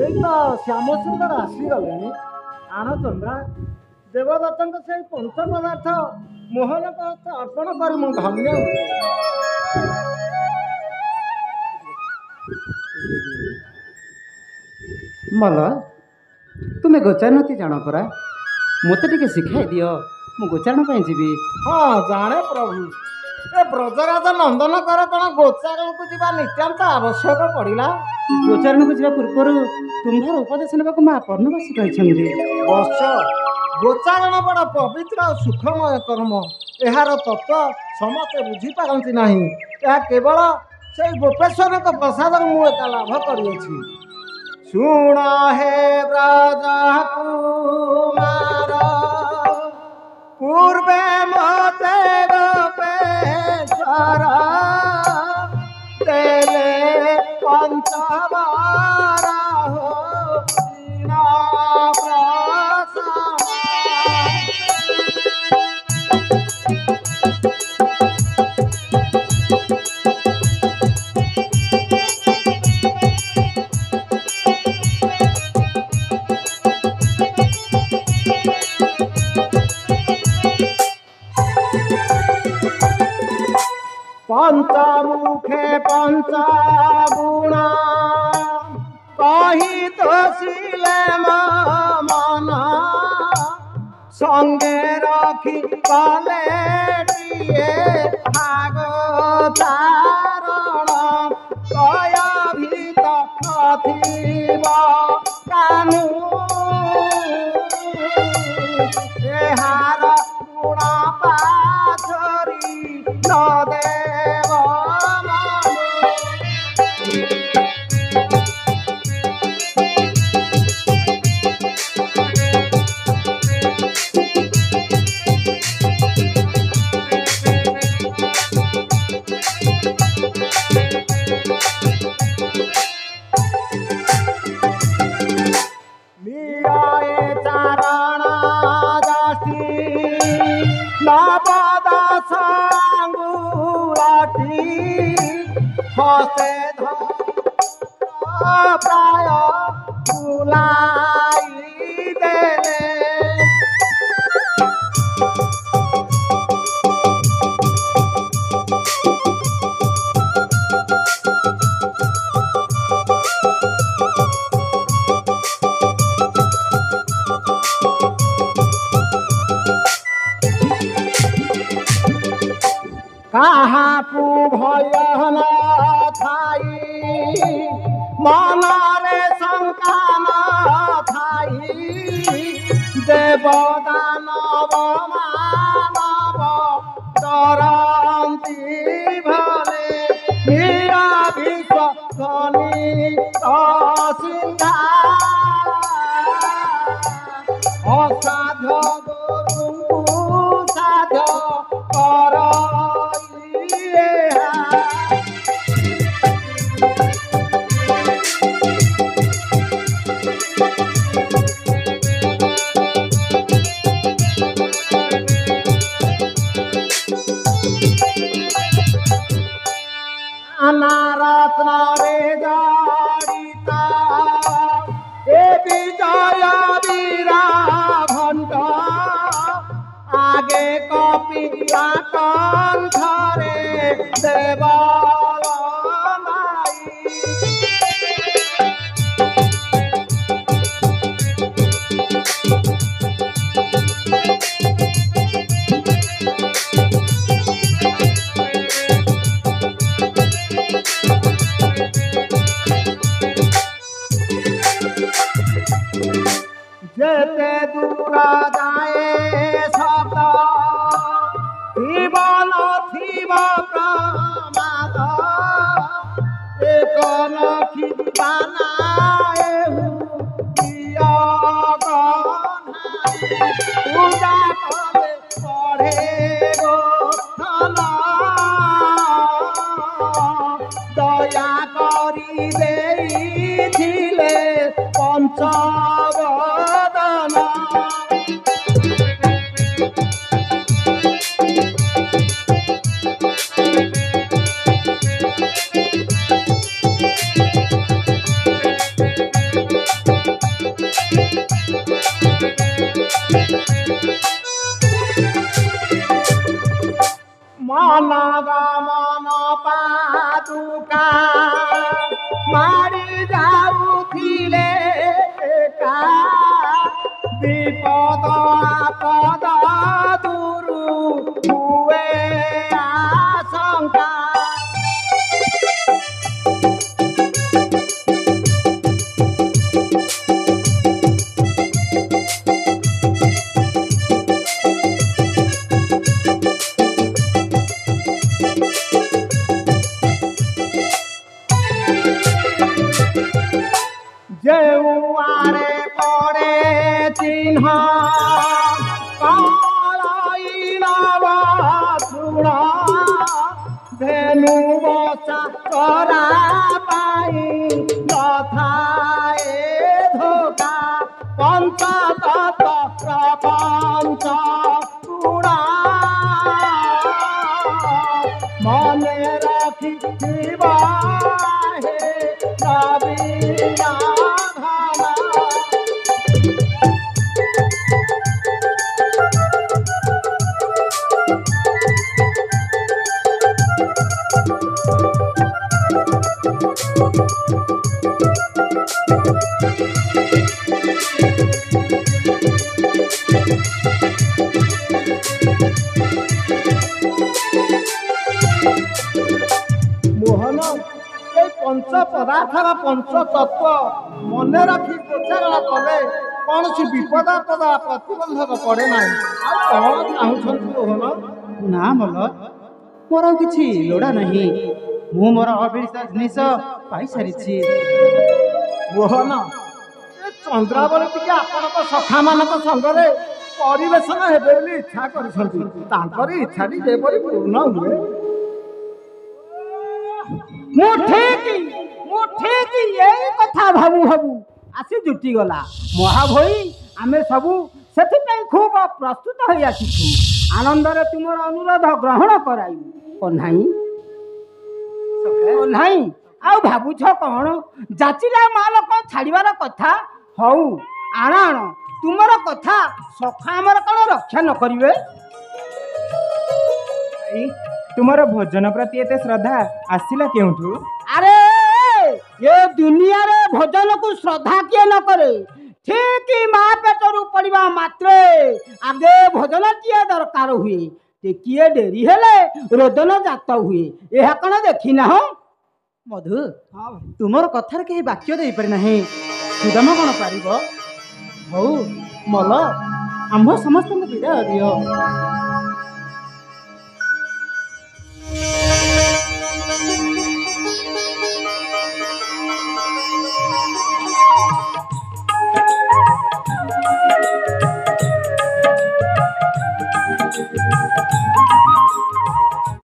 ଏଇ ତ ଶ୍ୟାମ ସୁନ୍ଦର ଆସିଗଲେଣି। ଆଣ ଚନ୍ଦ୍ରା, ଦେବଦତ୍ତଙ୍କ ସେଇ ପଞ୍ଚ ପଦାର୍ଥ ମୋହନଙ୍କ ହସ୍ତ ଅର୍ପଣ କରି ମୁଁ ଧନ୍ୟ ହୁଏ। ମଲ, ତୁମେ ଗୋଚାରଣତି ଜାଣ ପରା, ମୋତେ ଟିକେ ଶିଖାଇ ଦିଅ, ମୁଁ ଗୋଚାରଣ ପାଇଁ ଯିବି। ହଁ ଜାଣେ ପ୍ରଭୁ, ଏ ବ୍ରଜରାଜ ନନ୍ଦନଙ୍କର କ'ଣ ଗୋଚାରଣକୁ ଯିବା ନିତ୍ୟାନ୍ତ ଆବଶ୍ୟକ ପଡ଼ିଲା? ଗୋଚାରଣକୁ ଯିବା ପୂର୍ବରୁ ତୁମ୍ଭର ଉପଦେଶ ନେବାକୁ ମା ପର୍ଣ୍ଣବାସୀ କହିଛନ୍ତି। ବର୍ଷ ଗୋଚାରଣ ବଡ଼ ପବିତ୍ର ଆଉ ସୁଖମୟ କର୍ମ। ଏହାର ତତ୍ତ୍ୱ ସମସ୍ତେ ବୁଝିପାରନ୍ତି ନାହିଁ। ଏହା କେବଳ ସେଇ ଗୋପେଶ୍ୱରଙ୍କ ପ୍ରସାଦରୁ ମୁଁ ଏକା ଲାଭ କରିଅଛି। ଶୁଣ ହେ ବ୍ରଜ କୁମାର, ପୂର୍ବେ ମତେ ଗୋପେଶ୍ୱର ଦେଲେ ପଞ୍ଚବର পঞ্চমুখে পঞ্চগুণ কহিত ছিলে মন, সঙ্গে রখি কলে দিয়ে ভাগচারণ কয়ভিত নথিব কানু এহার গুণ পাছরি নদেব হসে প্রায় বুলাই দেলে কাহাকু ভয় ন থাই, মনরে শঙ্কা ন থাই, দেব দানব মানব ডরন্তি ভলে নিরাবিষ খনিত সিন্ধা অসাধ্য গুরু সাধ্য কর রত্নরে জড়িত এ বিজয় বীরা ভণ্ড, আগে কপিলা কণ্ঠরে দেব যেতে দূর যায় সত থিব নথিব প্রমাদ, এক নখি বানায়েহু পূজা করে পড়ে গো ধন, দয়া করি ଦେଇଥିଲେ পঞ্চবদন। ଅନଗମନ ପାଦୁକା ମାଡ଼ି ଯାଉଥିଲେ ଏକା ବିପଦ ଆପଦ ଦୂରୁ ହୁଏ ଆଶଙ୍କା। ଯେଉଁଆଡ଼େ ପଡ଼େ ଚିହ୍ନ କଳଇନବ ତୃଣ ଧେନୁ ବସା କରା ପାଇଁ ନଥାଏ ଧୋକା ପଞ୍ଚତତ୍ଵ ପ୍ରପଞ୍ଚ ଗୁଣ ମନେ ରଖିଥିବ ହେ ନବୀନ ମୋହନ ଏ ପଞ୍ଚ ପଦାର୍ଥର ପଞ୍ଚ ତତ୍ଵ ମନେ ରଖି ଉଚ୍ଚାରଣ କଲେ କୌଣସି ବିପଦ ଆପଦ ପ୍ରତିବନ୍ଧକ ପଡ଼େ ନାହିଁ। ଆଉ କ'ଣ ଚାହୁଁଛନ୍ତି ମୋହନ? ନା ମଲ, ମୋର ଆଉ କିଛି ଲୋଡ଼ା ନାହିଁ। ମୁଁ ମୋର ଅଭିଳାଷ ଜିନିଷ ପାଇସାରିଛି। ମୋହନ, ଏ ଚନ୍ଦ୍ରାବଳୀ ଟିକେ ଆପଣଙ୍କ ସଖାମାନଙ୍କ ସଙ୍ଗରେ ପରିବେଷଣ ହେବେ ବୋଲି ଇଚ୍ଛା କରିଛନ୍ତି। ତାଙ୍କରି ଇଚ୍ଛାଟି ଯେପରି ପୂର୍ଣ୍ଣ ହୁଏ। ମୁଁ ଠିକ ଏଇ କଥା ଭାବୁ ଭାବୁ ଆସି ଜୁଟିଗଲା। ମହାଭୋଇ, ଆମେ ସବୁ ସେଥିପାଇଁ ଖୁବ ପ୍ରସ୍ତୁତ ହୋଇ ଆସିଛୁ। ଆନନ୍ଦରେ ତୁମର ଅନୁରୋଧ ଗ୍ରହଣ କରାଇବୁ। କହ୍ନାଇ ଆଉ ଭାବୁଛ କ'ଣ? ଯାଚିଲା ମାଲ କ'ଣ ଛାଡ଼ିବାର କଥା? ହଉ ଆଣ ଆଣ, ତୁମର କଥା ସଖା ଆମର କ'ଣ ରକ୍ଷା ନ କରିବେ? ତୁମର ଭୋଜନ ପ୍ରତି ଏତେ ଶ୍ରଦ୍ଧା ଆସିଲା କେଉଁଠୁ? ଆରେ ଏ ଦୁନିଆରେ ଭୋଜନକୁ ଶ୍ରଦ୍ଧା କିଏ ନ କରେ? ଠିକ ମା ପେଟରୁ ପଡ଼ିବା ମାତ୍ରେ ଆଗେ ଭୋଜନଟିଏ ଦରକାର ହୁଏ। ଟିକିଏ ଡେରି ହେଲେ ରୋଦନ ଜାତ ହୁଏ। ଏହା କ'ଣ ଦେଖିନାହଁ? ମଧୁ, ତୁମର କଥାରେ କେହି ବାକ୍ୟ ଦେଇପାରେ ନାହିଁ। ସୁଦାମ କ'ଣ ପାରିବ? ହଉ ମଲ, ଆମ୍ଭ ସମସ୍ତଙ୍କୁ ବିଦାୟ ଦିଅ।